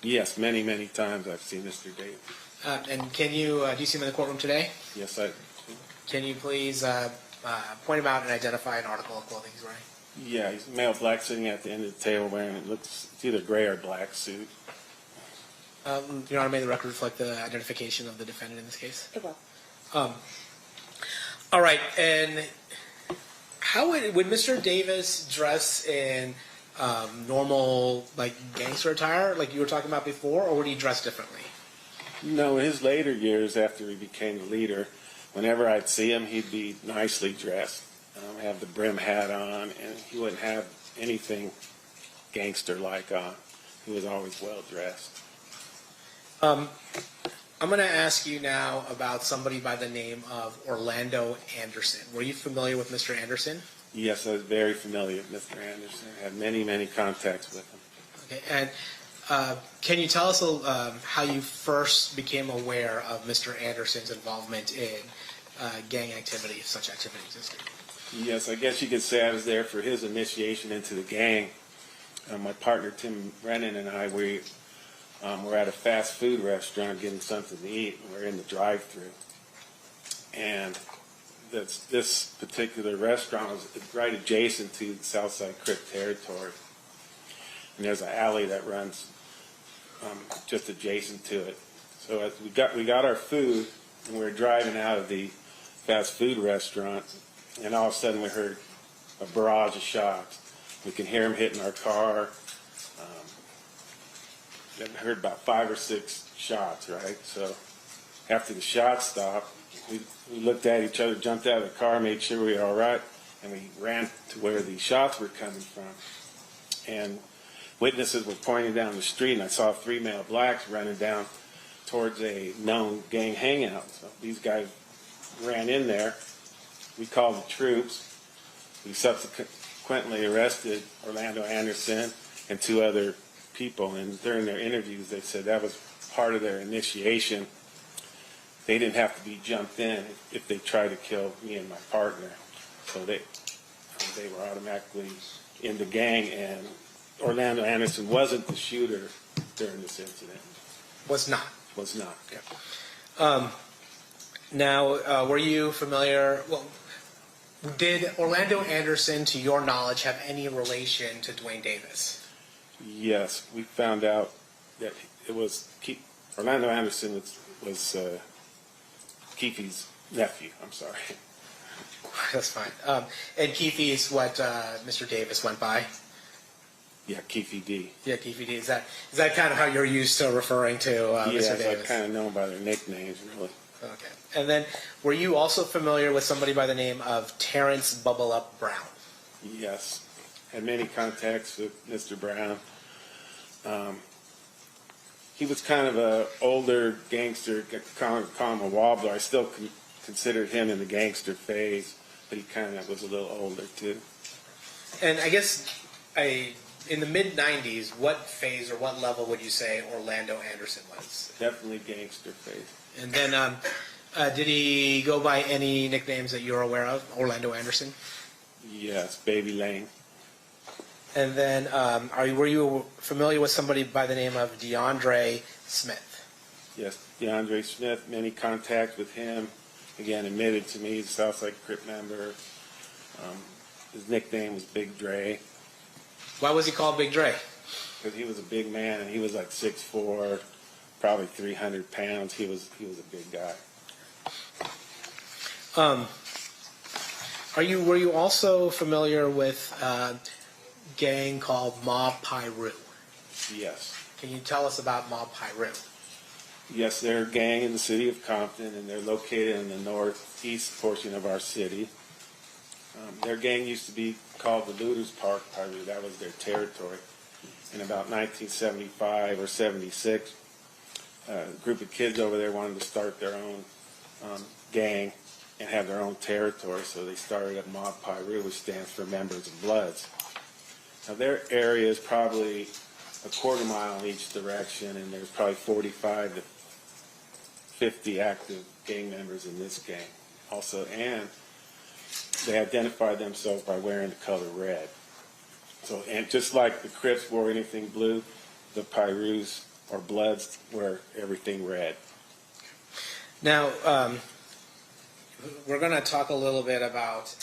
Yes, many, many times I've seen Mr. Davis. And can you, do you see him in the courtroom today? Yes, I. Can you please point him out and identify an article of clothing he's wearing? Yeah, he's male black sitting at the end of the table wearing it's either gray or black suit. Your Honor, may the record reflect the identification of the defendant in this case? It will. All right, and how would Mr. Davis dress in normal, like, gangster attire, like you were talking about before, or would he dress differently? No, in his later years after he became the leader, whenever I'd see him, he'd be nicely dressed, have the brim hat on, and he wouldn't have anything gangster-like on. He was always well dressed. I'm going to ask you now about somebody by the name of Orlando Anderson. Were you familiar with Mr. Anderson? Yes, I was very familiar with Mr. Anderson. I had many, many contacts with him. Okay, and can you tell us how you first became aware of Mr. Anderson's involvement in gang activity, if such activity existed? Yes, I guess you could say I was there for his initiation into the gang. My partner Tim Brennan and I, we were at a fast food restaurant getting something to eat, and we're in the drive-thru. And this particular restaurant was right adjacent to the Southside Crip territory. And there's an alley that runs just adjacent to it. So as we got our food, and we were driving out of the fast food restaurant, and all of a sudden we heard a barrage of shots. We can hear them hitting our car. Then I heard about 5 or 6 shots, right? So after the shots stopped, we looked at each other, jumped out of the car, made sure we were all right, and we ran to where the shots were coming from. And witnesses were pointing down the street, and I saw 3 male blacks running down towards a known gang hangout. So these guys ran in there. We called the troops. We subsequently arrested Orlando Anderson and 2 other people, and during their interviews they said that was part of their initiation. They didn't have to be jumped in if they tried to kill me and my partner. So they were automatically in the gang, and Orlando Anderson wasn't the shooter during this incident. Was not. Was not. Yeah. Now, were you familiar? Well, did Orlando Anderson, to your knowledge, have any relation to Duane Davis? Yes, we found out that it was Orlando Anderson was Keffe's nephew. I'm sorry. That's fine. And Keffe is what Mr. Davis went by? Yeah, Keffe D. Yeah, Keffe D. Is that kind of how you're used to referring to Mr. Davis? Yes, I kind of know by their nicknames, really. Okay. And then, were you also familiar with somebody by the name of Terrence Bubble Up Brown? Yes. Had many contacts with Mr. Brown. He was kind of an older gangster, call him a wobbler. I still considered him in the gangster phase, but he kind of was a little older too. And I guess in the mid-'90s, what phase or what level would you say Orlando Anderson was? Definitely gangster phase. And then, did he go by any nicknames that you're aware of, Orlando Anderson? Yes, Baby Lane. And then, were you familiar with somebody by the name of DeAndre Smith? Yes, DeAndre Smith, many contacts with him. Again, admitted to me, he's a Southside Crip member. His nickname was Big Dre. Why was he called Big Dre? Because he was a big man, and he was like 6'4", probably 300 pounds. He was a big guy. Were you also familiar with a gang called Mob Piru? Yes. Can you tell us about Mob Piru? Yes, they're a gang in the city of Compton, and they're located in the northeast portion of our city. Their gang used to be called the Looters Park Piru. That was their territory. In about 1975 or 76, a group of kids over there wanted to start their own gang and have their own territory, so they started up Mob Piru, which stands for Members of Bloods. Now, their area is probably a quarter mile in each direction, and there's probably 45 to 50 active gang members in this gang also, and they identified themselves by wearing the color red. So, and just like the Crips wore anything blue, the Pirus or Bloods were everything red. Now, we're going to talk a little bit about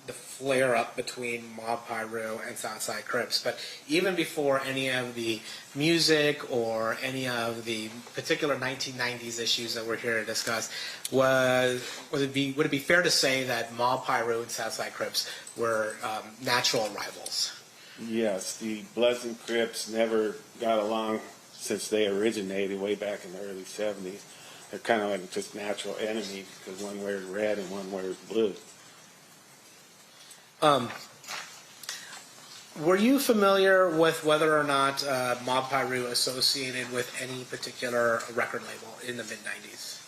the flare-up between Mob Piru and Southside Crips, but even before any of the music or any of the particular 1990s issues that we're here to discuss, would it be fair to say that Mob Piru and Southside Crips were natural rivals? Yes, the Bloods and Crips never got along since they originated way back in the early 70s. They're kind of like just natural enemies because one wears red and one wears blue. Were you familiar with whether or not Mob Piru associated with any particular record label in the mid-90s?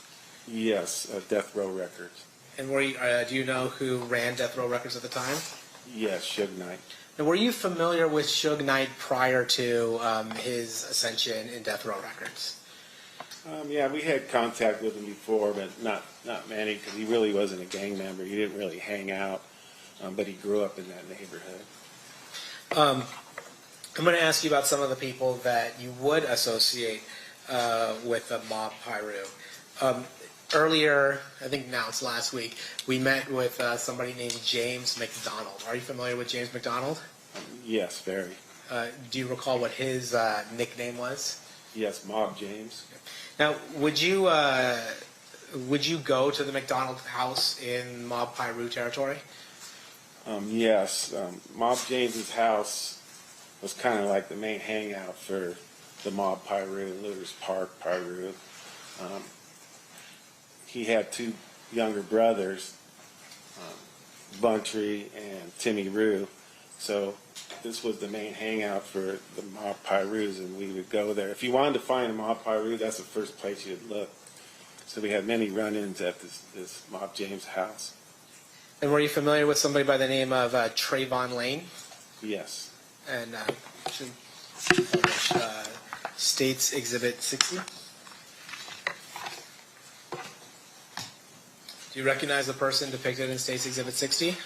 Yes, Death Row Records. And do you know who ran Death Row Records at the time? Yes, Suge Knight. And were you familiar with Suge Knight prior to his ascension in Death Row Records? Yeah, we had contact with him before, but not many because he really wasn't a gang member. He didn't really hang out, but he grew up in that neighborhood. I'm going to ask you about some of the people that you would associate with Mob Piru. Earlier, I think now it's last week, we met with somebody named James McDonald. Are you familiar with James McDonald? Yes, very. Do you recall what his nickname was? Yes, Mob James. Now, would you go to the McDonald house in Mob Piru territory? Yes, Mob James's house was kind of like the main hangout for the Mob Piru, Looters Park Piru. He had two younger brothers, Buntry and Timmy Rue. So this was the main hangout for the Mob Pirus, and we would go there. If you wanted to find a Mob Piru, that's the first place you'd look. So we had many run-ins at this Mob James house. And were you familiar with somebody by the name of Trayvon Lane? Yes. And States Exhibit 60? Do you recognize the person depicted in States Exhibit 60?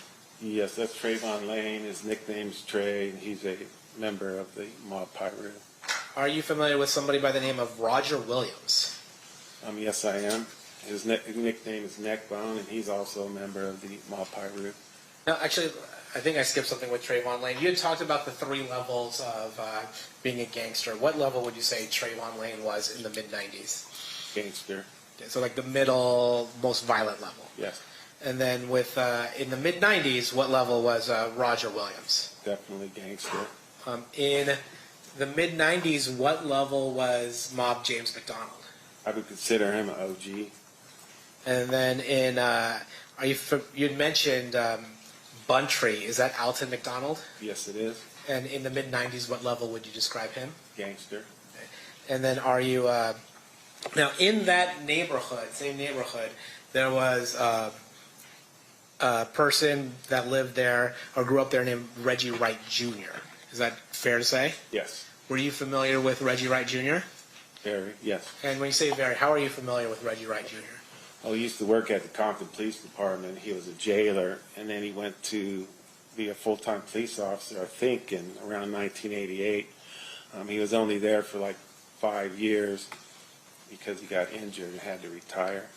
Yes, that's Trayvon Lane. His nickname's Trey, and he's a member of the Mob Piru. Are you familiar with somebody by the name of Roger Williams? Yes, I am. His nickname is Neckbone, and he's also a member of the Mob Piru. No, actually, I think I skipped something with Trayvon Lane. You had talked about the three levels of being a gangster. What level would you say Trayvon Lane was in the mid-90s? Gangster. So like the middle, most violent level. Yes. And then with in the mid-90s, what level was Roger Williams? Definitely gangster. In the mid-90s, what level was Mob James McDonald? I would consider him an OG. And then in, you'd mentioned Buntry. Is that Alton McDonald? Yes, it is. And in the mid-90s, what level would you describe him? Gangster. And then are you, now in that neighborhood, same neighborhood, there was a person that lived there or grew up there named Reggie Wright Jr. Is that fair to say? Yes. Were you familiar with Reggie Wright Jr.? Very, yes. And when you say very, how are you familiar with Reggie Wright Jr.? Oh, he used to work at the Compton Police Department. He was a jailer, and then he went to be a full-time police officer, I think, in around 1988. He was only there for like 5 years because he got injured and had to retire.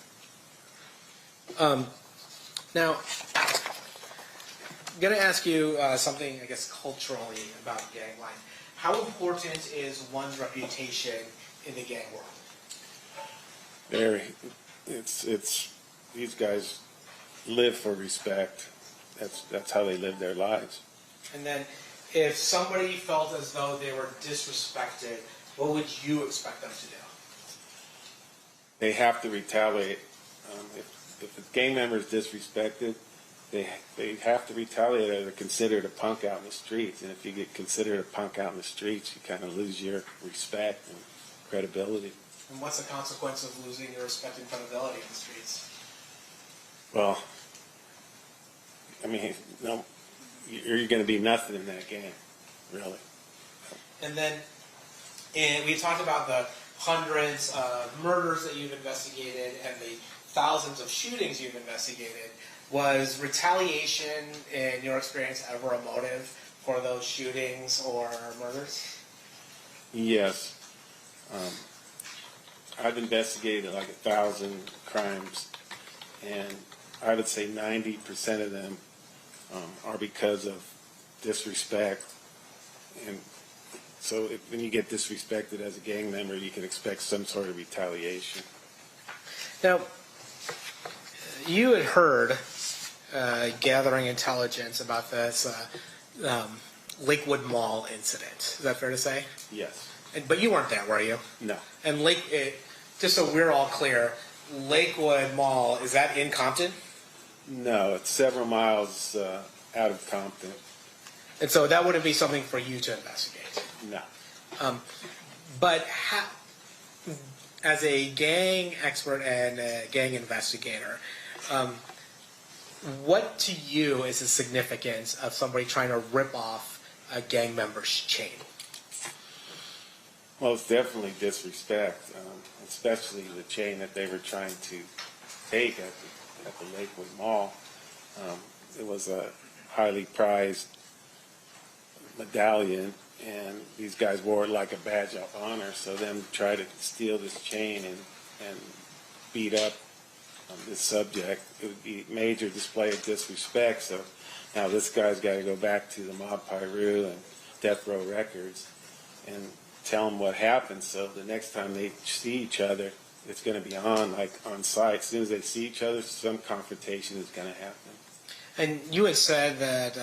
Now, I'm going to ask you something, I guess, culturally about gang life. How important is one's reputation in the gang world? Very. It's these guys live for respect. That's how they live their lives. And then, if somebody felt as though they were disrespected, what would you expect them to do? They have to retaliate. If a gang member is disrespected, they have to retaliate, or they're considered a punk out in the streets. And if you get considered a punk out in the streets, you kind of lose your respect and credibility. And what's the consequence of losing your respect and credibility in the streets? Well, I mean, no, you're going to be nothing in that game, really. And then, we talked about the hundreds of murders that you've investigated and the thousands of shootings you've investigated. Was retaliation, in your experience, ever a motive for those shootings or murders? Yes. I've investigated like 1,000 crimes, and I would say 90% of them are because of disrespect. And so when you get disrespected as a gang member, you can expect some sort of retaliation. Now, you had heard gathering intelligence about this Lakewood Mall incident. Is that fair to say? Yes. But you weren't there, were you? No. And just so we're all clear, Lakewood Mall, is that in Compton? No, it's several miles out of Compton. And so that wouldn't be something for you to investigate? No. But as a gang expert and a gang investigator, what to you is the significance of somebody trying to rip off a gang member's chain? Well, it's definitely disrespect, especially the chain that they were trying to take at the Lakewood Mall. It was a highly prized medallion, and these guys wore it like a badge of honor. So them try to steal this chain and beat up this subject, it would be a major display of disrespect. So now this guy's got to go back to the Mob Piru and Death Row Records and tell them what happened. So the next time they see each other, it's going to be on site. As soon as they see each other, some confrontation is going to happen. And you had said that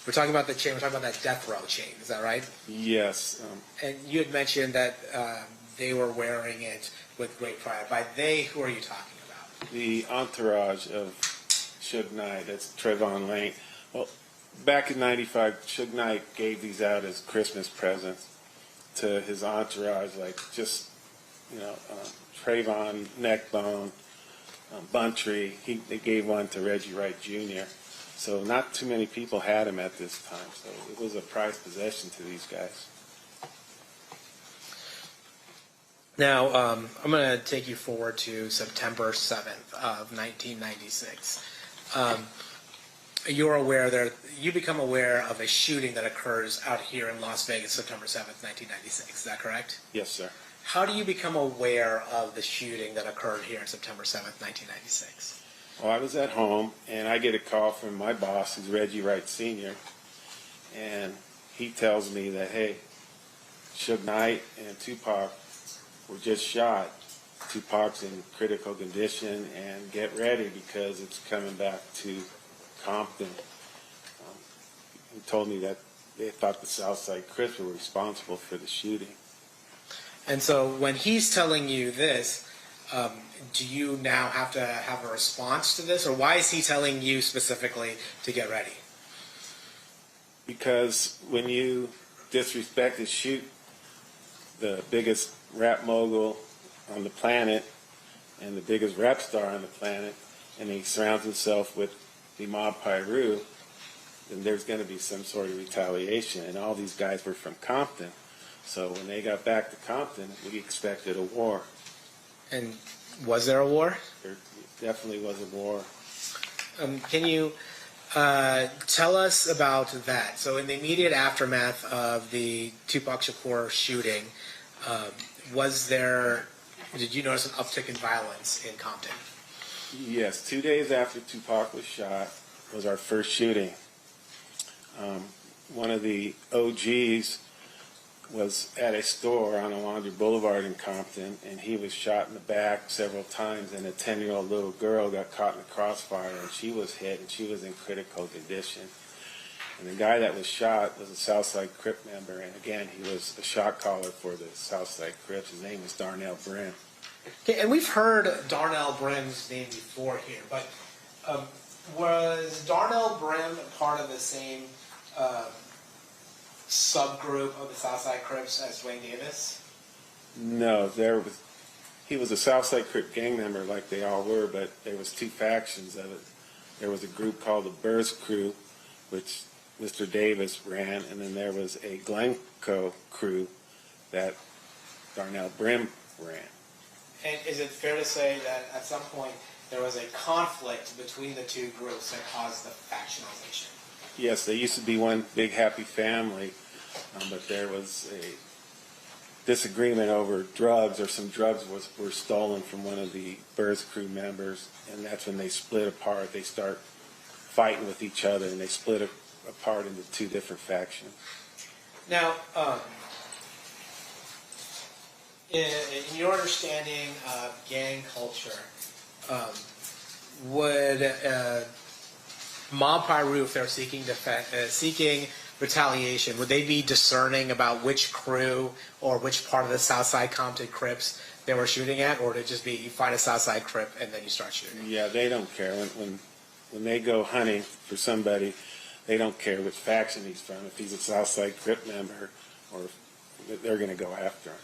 we're talking about the chain. We're talking about that Death Row chain. Is that right? Yes. And you had mentioned that they were wearing it with great pride. By they, who are you talking about? The entourage of Suge Knight. That's Trayvon Lane. Well, back in '95, Suge Knight gave these out as Christmas presents to his entourage, like just, Trayvon, Neckbone, Buntree. They gave one to Reggie Wright Jr. So not too many people had him at this time. So it was a prized possession to these guys. Now, I'm going to take you forward to September 7th of 1996. You become aware of a shooting that occurs out here in Las Vegas, September 7th, 1996. Is that correct? Yes, sir. How do you become aware of the shooting that occurred here on September 7th, 1996? Well, I was at home, and I get a call from my boss, who's Reggie Wright Sr., and he tells me that, hey, Suge Knight and Tupac were just shot. Tupac's in critical condition, and get ready because it's coming back to Compton. He told me that they thought the Southside Crips were responsible for the shooting. And so when he's telling you this, do you now have to have a response to this? Or why is he telling you specifically to get ready? Because when you disrespect and shoot the biggest rap mogul on the planet and the biggest rap star on the planet, and he surrounds himself with the Mob Piru, then there's going to be some sort of retaliation. And all these guys were from Compton. So when they got back to Compton, we expected a war. And was there a war? There definitely was a war. Can you tell us about that? So in the immediate aftermath of the Tupac Shakur shooting, did you notice an uptick in violence in Compton? Yes, 2 days after Tupac was shot was our first shooting. One of the OGs was at a store on Alondra Boulevard in Compton, and he was shot in the back several times, and a 10-year-old little girl got caught in the crossfire, and she was hit, and she was in critical condition. And the guy that was shot was a Southside Crip member, and again, he was a shot caller for the Southside Crips. His name was Darnell Brim. Okay, and we've heard Darnell Brim's name before here, but was Darnell Brim part of the same subgroup of the Southside Crips as Duane Davis? No, he was a Southside Crip gang member like they all were, but there was two factions of it. There was a group called the Burrs Crew, which Mr. Davis ran, and then there was a Glencoe crew that Darnell Brim ran. And is it fair to say that at some point there was a conflict between the two groups that caused the factionalization? Yes, they used to be one big happy family, but there was disagreement over drugs, or some drugs were stolen from one of the Burrs crew members, and that's when they split apart. They start fighting with each other, and they split apart into two different factions. Now, in your understanding of gang culture, would Mob Piru, if they're seeking retaliation, would they be discerning about which crew or which part of the Southside Compton Crips they were shooting at, or would it just be you find a Southside Crip and then you start shooting? Yeah, they don't care. When they go hunting for somebody, they don't care which faction he's from. If he's a Southside Crip member, or they're going to go after him.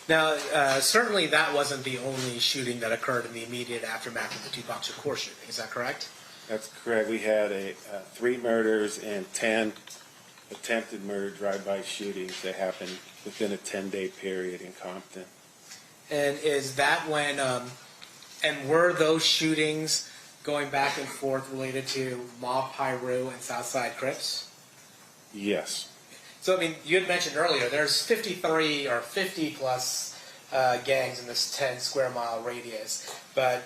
Now, certainly that wasn't the only shooting that occurred in the immediate aftermath of the Tupac Shakur shooting. Is that correct? That's correct. We had 3 murders and 10 attempted murder drive-by shootings that happened within a 10-day period in Compton. And is that when, and were those shootings going back and forth related to Mob Piru and Southside Crips? Yes. So, I mean, you had mentioned earlier, there's 53 or 50 plus gangs in this 10 square mile radius, but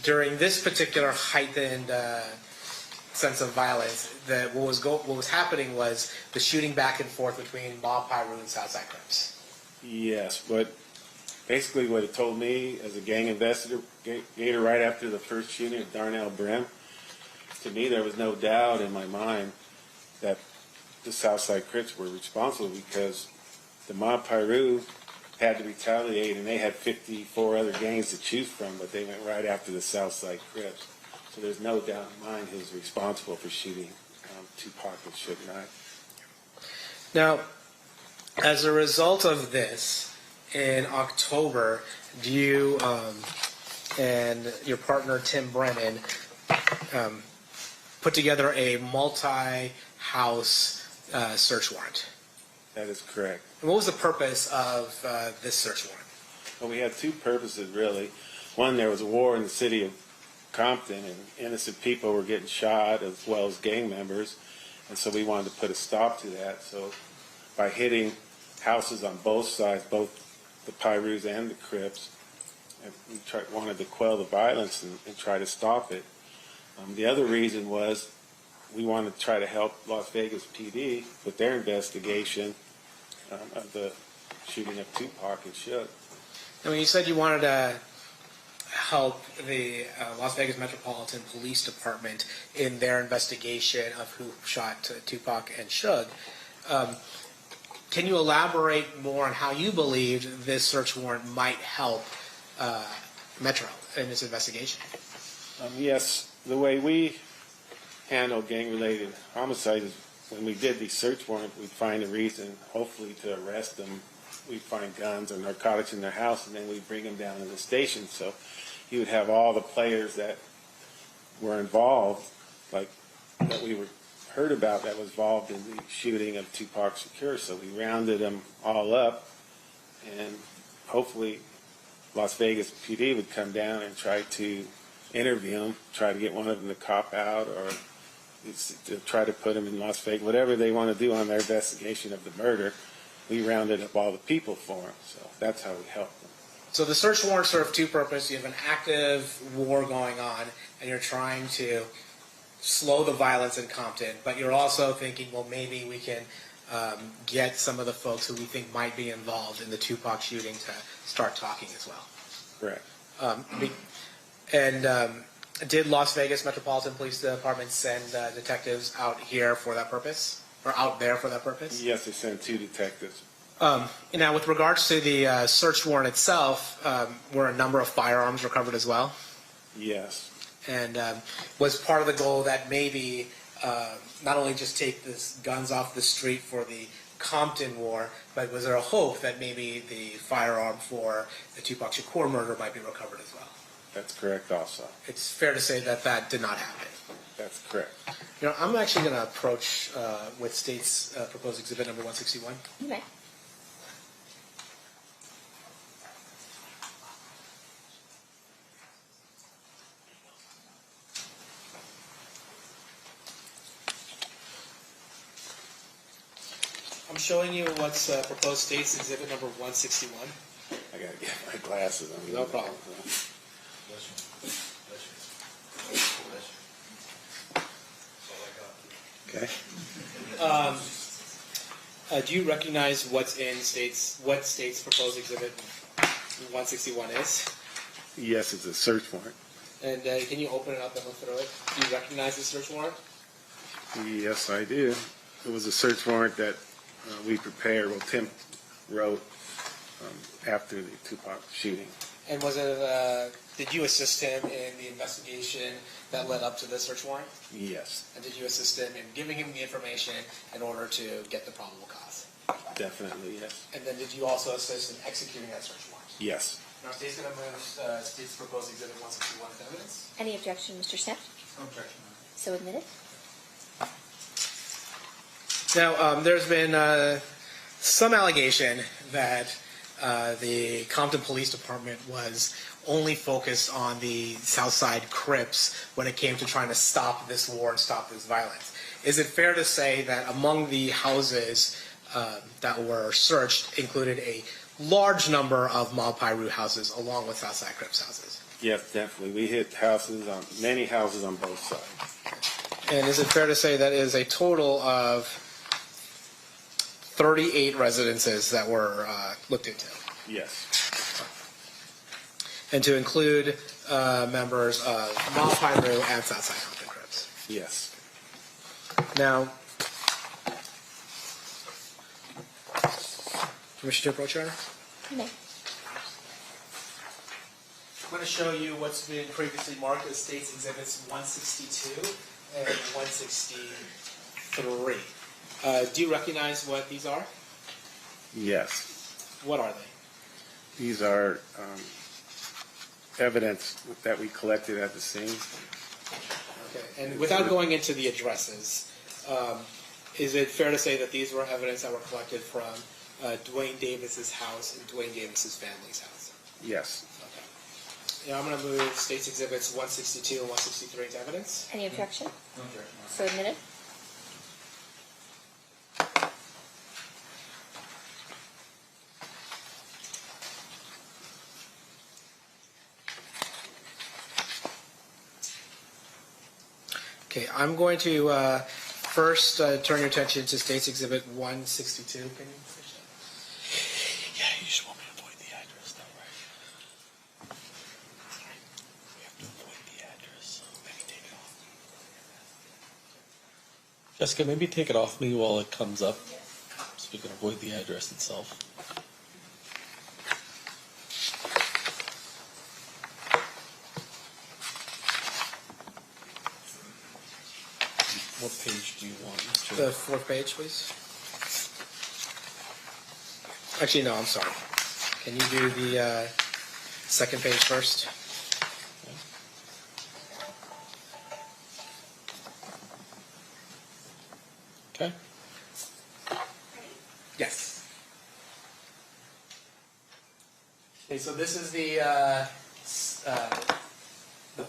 during this particular heightened sense of violence, what was happening was the shooting back and forth between Mob Piru and Southside Crips. Yes, but basically what it told me as a gang investigator right after the first shooting of Darnell Brim, to me there was no doubt in my mind that the Southside Crips were responsible, because the Mob Piru had to retaliate, and they had 54 other gangs to choose from, but they went right after the Southside Crips. So there's no doubt in mind who's responsible for shooting Tupac and Suge Knight. Now, as a result of this, in October, you and your partner Tim Brennan put together a multi-house search warrant. That is correct. And what was the purpose of this search warrant? Well, we had two purposes, really. One, there was a war in the city of Compton, and innocent people were getting shot, as well as gang members, and so we wanted to put a stop to that. So by hitting houses on both sides, both the Pirus and the Crips, and we wanted to quell the violence and try to stop it. The other reason was we wanted to try to help Las Vegas PD with their investigation of the shooting of Tupac and Suge. And when you said you wanted to help the Las Vegas Metropolitan Police Department in their investigation of who shot Tupac and Suge, can you elaborate more on how you believed this search warrant might help Metro in this investigation? Yes, the way we handle gang-related homicides is when we did these search warrants, we'd find a reason, hopefully, to arrest them. We'd find guns or narcotics in their house, and then we'd bring them down to the station. So you would have all the players that were involved, like that we heard about, that was involved in the shooting of Tupac Shakur. So we rounded them all up, and hopefully Las Vegas PD would come down and try to interview them, try to get one of them to cop out, or to try to put them in Las Vegas, whatever they want to do on their investigation of the murder. We rounded up all the people for them, so that's how we helped them. So the search warrant served two purposes. You have an active war going on, and you're trying to slow the violence in Compton, but you're also thinking, well, maybe we can get some of the folks who we think might be involved in the Tupac shooting to start talking as well. Correct. Did Las Vegas Metropolitan Police Department send detectives out here for that purpose, or out there for that purpose? Yes, they sent 2 detectives. Now, with regards to the search warrant itself, were a number of firearms recovered as well? Yes. And was part of the goal that maybe not only just take the guns off the street for the Compton war, but was there a hope that maybe the firearm for the Tupac Shakur murder might be recovered as well? That's correct also. It's fair to say that that did not happen. That's correct. You know, I'm actually going to approach with State's proposed exhibit number 161. Okay. showing you what's proposed states exhibit number 161. I gotta get my glasses on. No problem. Okay. Do you recognize what state's proposed exhibit 161 is? Yes, it's a search warrant. And can you open it up and look through it? Do you recognize the search warrant? Yes, I do. It was a search warrant that we prepared, well, Tim wrote after the Tupac shooting. And was it? Did you assist him in the investigation that led up to the search warrant? Yes, And did you assist him in giving him the information in order to get the probable cause? definitely, yes. And then did you also assist in executing that search warrant? Yes. Now, state's going to move state's proposed exhibit 161 as evidence. Any objection, Mr. Smith? No objection. So admitted. Now, there's been some allegation that the Compton Police Department was only focused on the Southside Crips when it came to trying to stop this war and stop this violence. Is it fair to say that among the houses that were searched included a large number of Mob Piru houses along with Southside Crips houses? Yes, definitely. We hit many houses on both sides. And is it fair to say that is a total of 38 residences that were looked into? Yes. And to include members of Mob Piru and Southside Compton Crips? Yes. Now, permission to approach, Your Honor? You may. I'm going to show you what's been previously marked as State's Exhibits 162 and 163. Do you recognize what these are? Yes. What are they? These are evidence that we collected at the scene. Okay. And without going into the addresses, is it fair to say that these were evidence that were collected from Duane Davis's house and Duane Davis's family's house? Yes. Okay. Now I'm going to move State's Exhibits 162 and 163 to evidence. Any objection? No objection. So admitted. Okay, I'm going to first turn your attention to State's Exhibit 162. Can you finish that? Yeah, you just want me to avoid the address, though, right? We have to avoid the address. Maybe take it off. Jessica, maybe take it off me while it comes up, so we can avoid the address itself. What page do you want? The fourth page, please. Actually, no, I'm sorry. Can you do the second page first? Okay. Yes. Okay, so this is the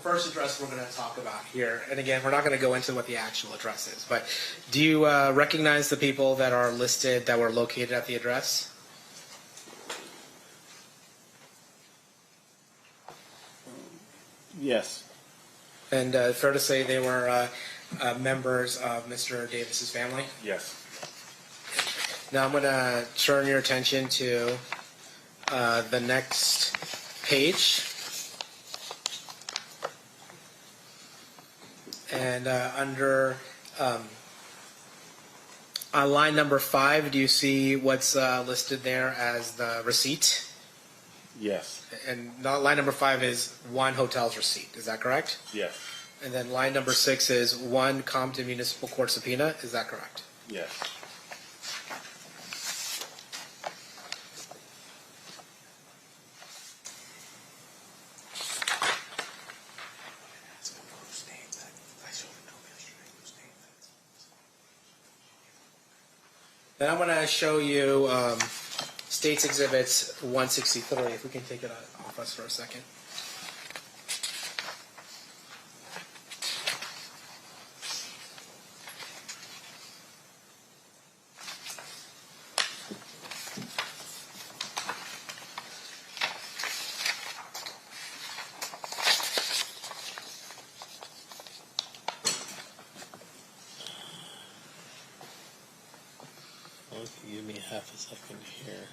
first address we're going to talk about here. And again, we're not going to go into what the actual address is, but do you recognize the people that are listed that were located at the address? Yes. And fair to say they were members of Mr. Davis's family? Yes. Now I'm going to turn your attention to the next page. And under on line number 5, do you see what's listed there as the receipt? Yes. And not line number 5 is one hotel's receipt. Is that correct? Yes. And then line number 6 is one Compton Municipal Court subpoena. Is that correct? Yes. Then I'm going to show you State's Exhibits 163, if we can take it off us for a second. half a second here.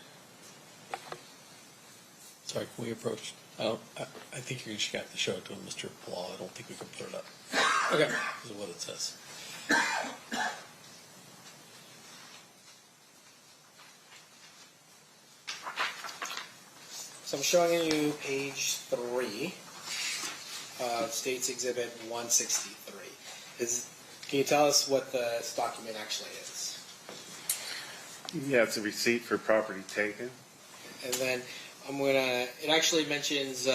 Sorry, can we approach? I think you should have to show it to him, Mr. Blah. I don't think we can put it up. Okay. This is what it says. So I'm showing you page 3, States Exhibit 163. Can you tell us what this document actually is? Yeah, it's a receipt for property taken. And then it actually mentions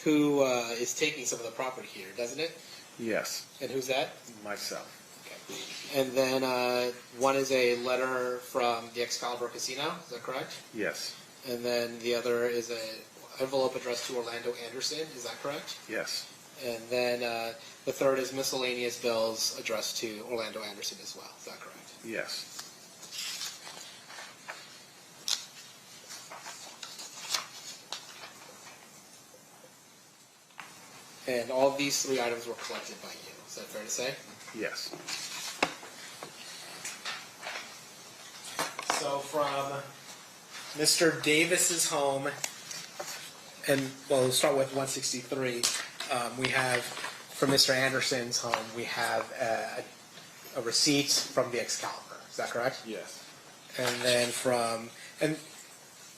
who is taking some of the property here, doesn't it? Yes, And who's that? myself. Okay. And then one is a letter from the Excalibur Casino, is that correct? Yes, And then the other is an envelope addressed to Orlando Anderson, is that correct? yes, And then the third is miscellaneous bills addressed to Orlando Anderson as well, is that correct? yes. And all of these 3 items were collected by you, is that fair to say? Yes. So from Mr. Davis's home, and well, we'll start with 163. We have from Mr. Anderson's home, we have a receipt from the Excalibur. Is that correct? Yes. And then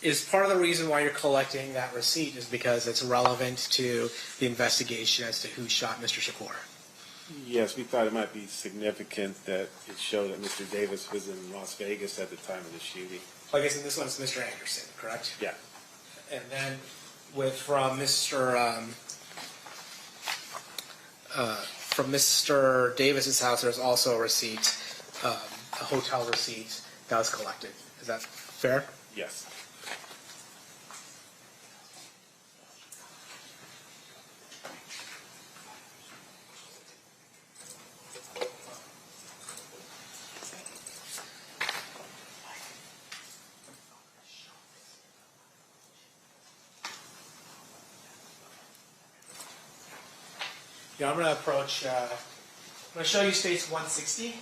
is part of the reason why you're collecting that receipt is because it's relevant to the investigation as to who shot Mr. Shakur? Yes, we thought it might be significant that it showed that Mr. Davis was in Las Vegas at the time of the shooting. I guess in this one's Mr. Anderson, correct? Yeah. And then from Mr. Davis's house, there's also a receipt, a hotel receipt that was collected. Is that fair? Yes. Yeah, I'm going to approach. I'm going to show you States 160.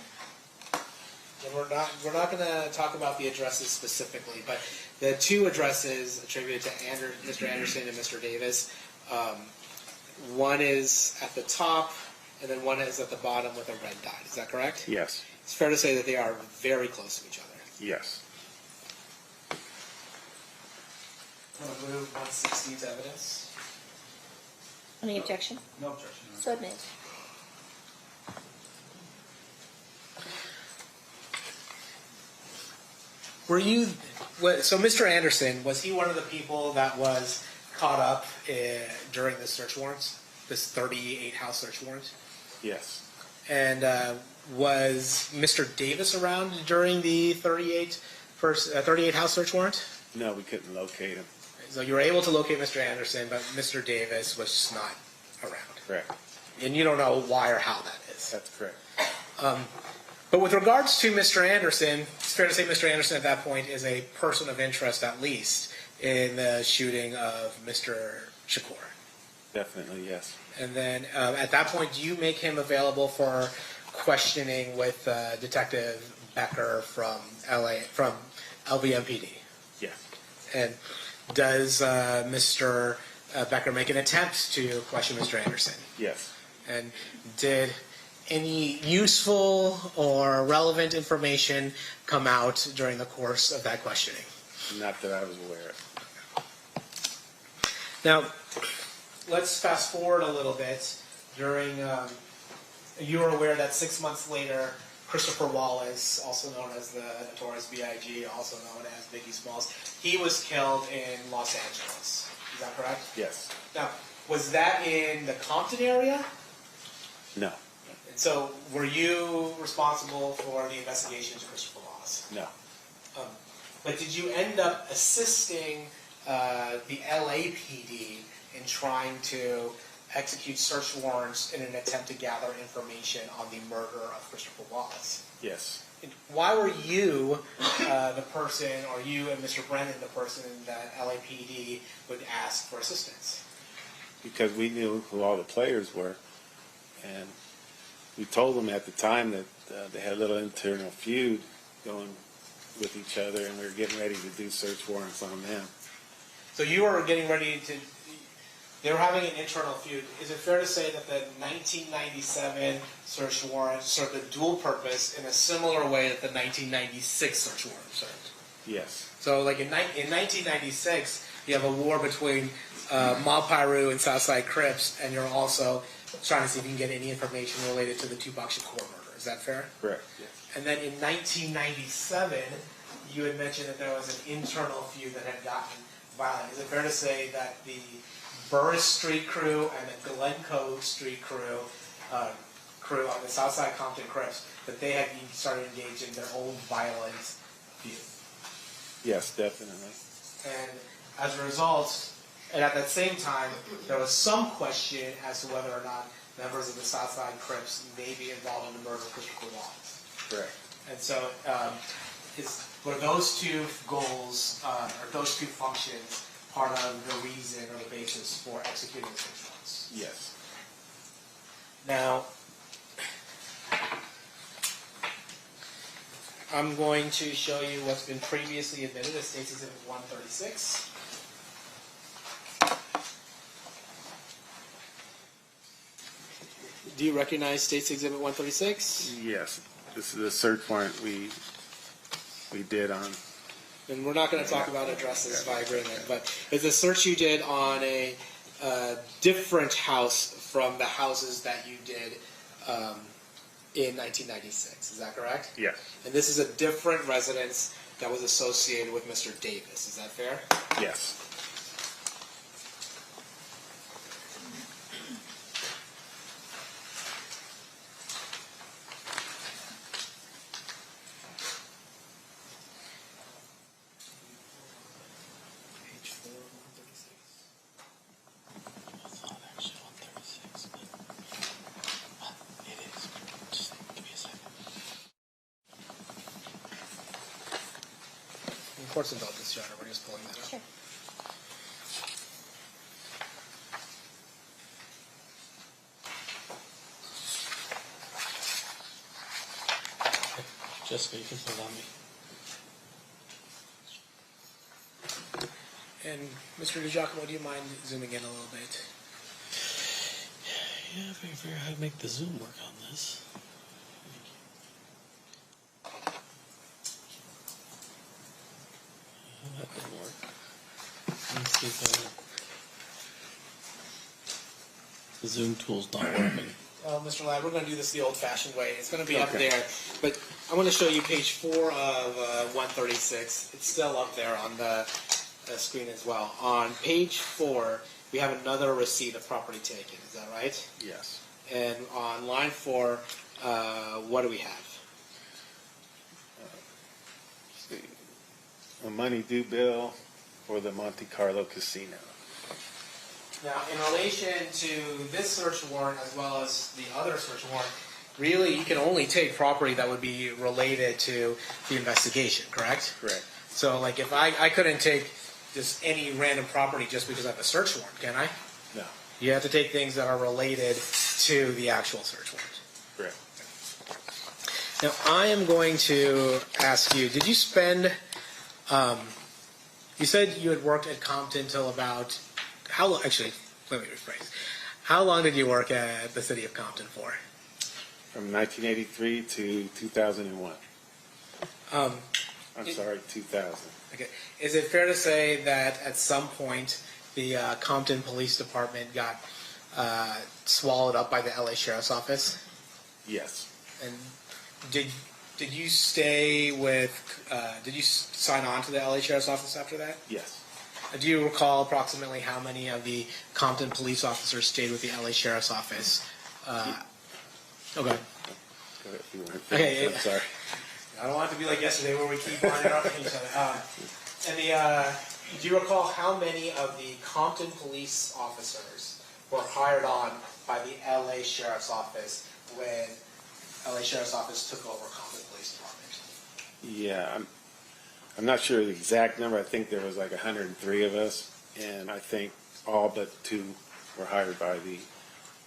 And we're not going to talk about the addresses specifically, but the 2 addresses attributed to Mr. Anderson and Mr. Davis. One is at the top, and then one is at the bottom with a red dot. Is that correct? Yes. It's fair to say that they are very close to each other. Yes. I'm going to move 160 to evidence. Any objection? No objection. So admitted. So Mr. Anderson, was he one of the people that was caught up during the search warrants, this 38 house search warrant? Yes. And was Mr. Davis around during the 38 house search warrant? No, we couldn't locate him. So you were able to locate Mr. Anderson, but Mr. Davis was just not around. Correct. And you don't know why or how that is. That's correct. But with regards to Mr. Anderson, it's fair to say Mr. Anderson at that point is a person of interest, at least, in the shooting of Mr. Shakur. Definitely, yes. And then at that point, do you make him available for questioning with Detective Becker from LVMPD? Yes. And does Mr. Becker make an attempt to question Mr. Anderson? Yes. And did any useful or relevant information come out during the course of that questioning? Not that I was aware of. Now, let's fast forward a little bit. You were aware that 6 months later, Christopher Wallace, also known as the Notorious B.I.G., also known as Biggie Smalls, he was killed in Los Angeles. Is that correct? Yes. Now, was that in the Compton area? No. And so, were you responsible for the investigation into Christopher Wallace? No. But did you end up assisting the LAPD in trying to execute search warrants in an attempt to gather information on the murder of Christopher Wallace? Yes. And why were you the person, or you and Mr. Brennan the person that LAPD would ask for assistance? Because we knew who all the players were, and we told them at the time that they had a little internal feud going with each other, and we were getting ready to do search warrants on them. So you were getting ready to, they were having an internal feud. Is it fair to say that the 1997 search warrant served a dual purpose in a similar way that the 1996 search warrant served? Yes, So like in 1996, you have a war between Mob Piru and Southside Crips, and you're also trying to see if you can get any information related to the Tupac Shakur murder. Is that fair? correct, yes. And then in 1997, you had mentioned that there was an internal feud that had gotten violent. Is it fair to say that the Burris Street crew and the Glencoe Street crew on the Southside Compton Crips, that they had started engaging their own violent feud? Yes, definitely. And as a result, and at that same time, there was some question as to whether or not members of the Southside Crips may be involved in the murder of Christopher Wallace. Correct. And so, were those two goals, or those two functions, part of the reason or the basis for executing the search warrants? Yes. Now, I'm going to show you what's been previously admitted as State's Exhibit 136. Do you recognize State's Exhibit 136? Yes. This is a search warrant we did on. And we're not going to talk about addresses by agreement, but it's a search you did on a different house from the houses that you did in 1996. Is that correct? Yes. And this is a different residence that was associated with Mr. Davis. Is that fair? Yes. Page 4 of 136. It's not actually 136, but it is. Just give me a second. In court's indulgence, Your Honor, we're just pulling that up. Sure. Jessica, you can put it on me. And Mr. DiGiacomo, do you mind zooming in a little bit? Yeah, if I can figure out how to make the Zoom work on this. That didn't work. Let's see if the Zoom tool's not working. Well, Mr. Ladd, we're going to do this the old-fashioned way. It's going to be up Okay. there, but I want to show you page 4 of 136. It's still up there on the screen as well. On page 4, we have another receipt of property taken. Is that right? Yes. And on line 4, what do we have? A money due bill for the Monte Carlo Casino. Now, in relation to this search warrant as well as the other search warrant, really you can only take property that would be related to the investigation, correct? Correct. So, like, if I couldn't take just any random property just because I have a search warrant, can I? No. You have to take things that are related to the actual search warrant. Correct. Now, I am going to ask you, did you spend, you said you had worked at Compton till about, how long, actually, let me rephrase. How long did you work at the city of Compton for? From 1983 to 2001. I'm sorry, 2000. Okay. Is it fair to say that at some point the Compton Police Department got swallowed up by the LA Sheriff's Office? Yes. And did you stay with? Did you sign on to the LA Sheriff's Office after that? Yes. Do you recall approximately how many of the Compton police officers stayed with the LA Sheriff's Office? Okay. Go ahead if you want to Okay, finish. I'm sorry. I don't want it to be like yesterday where we keep on interrupting each other. And do you recall how many of the Compton police officers were hired on by the LA Sheriff's Office when LA Sheriff's Office took over Compton Police Department? Yeah, I'm not sure the exact number. I think there was like 103 of us, and I think all but 2 were hired by the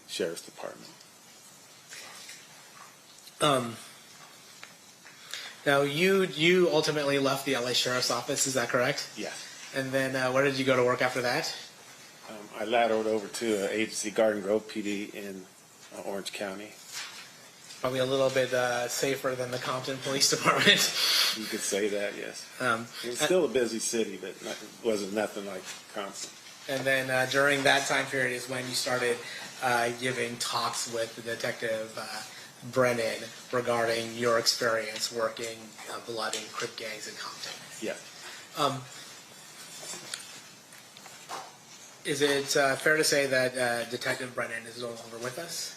Sheriff's Department. Now, you ultimately left the LA Sheriff's Office, is that correct? Yeah. And then where did you go to work after that? I lateraled over to an agency, Garden Grove PD in Orange County. Probably a little bit safer than the Compton Police Department. You could say that, yes. Um, It was still a busy city, but it wasn't nothing like Compton. And then during that time period is when you started giving talks with Detective Brennan regarding your experience working blood and Crip gangs in Compton. Yeah. Is it fair to say that Detective Brennan is no longer with us?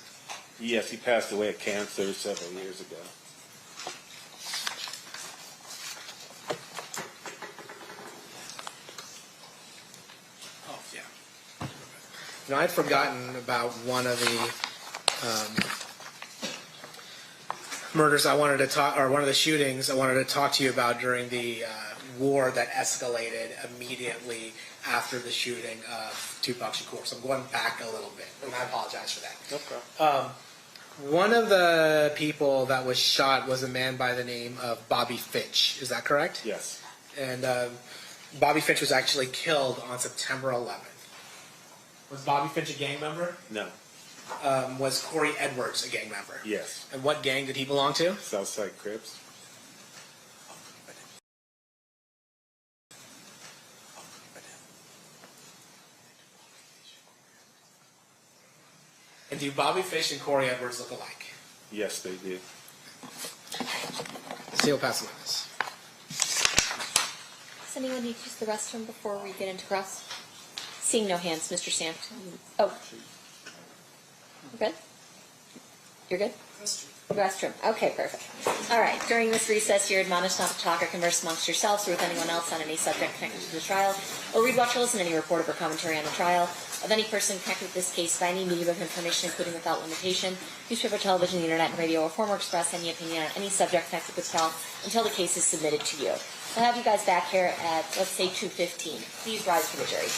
Yes, he passed away of cancer several years ago. Oh, yeah. You know, I'd forgotten about one of the murders I wanted to talk, or one of the shootings I wanted to talk to you about during the war that escalated immediately after the shooting of Tupac Shakur. So I'm going back a little bit, and I apologize for that. Okay. One of the people that was shot was a man by the name of Bobby Finch. Is that correct? Yes. And Bobby Finch was actually killed on September 11th. Was Bobby Finch a gang member? No. Was Corey Edwards a gang member? Yes. And what gang did he belong to? Southside Crips. And do Bobby Finch and Corey Edwards look alike? Yes, they did. Seal pass the witness. Does anyone need to use the restroom before we get into cross? Seeing no hands, Mr. Sampson. Oh. You're good? You're good? Restroom. Okay, perfect. All right. During this recess, you're admonished not to talk or converse amongst yourselves or with anyone else on any subject connected to the trial, or read, watch, or listen to any report or commentary on the trial of any person connected with this case by any medium of information, including without limitation, newspaper, television, the internet, and radio, or form or express any opinion on any subject connected with the trial until the case is submitted to you. We'll have you guys back here at, let's say, 2:15. Please rise for the jury.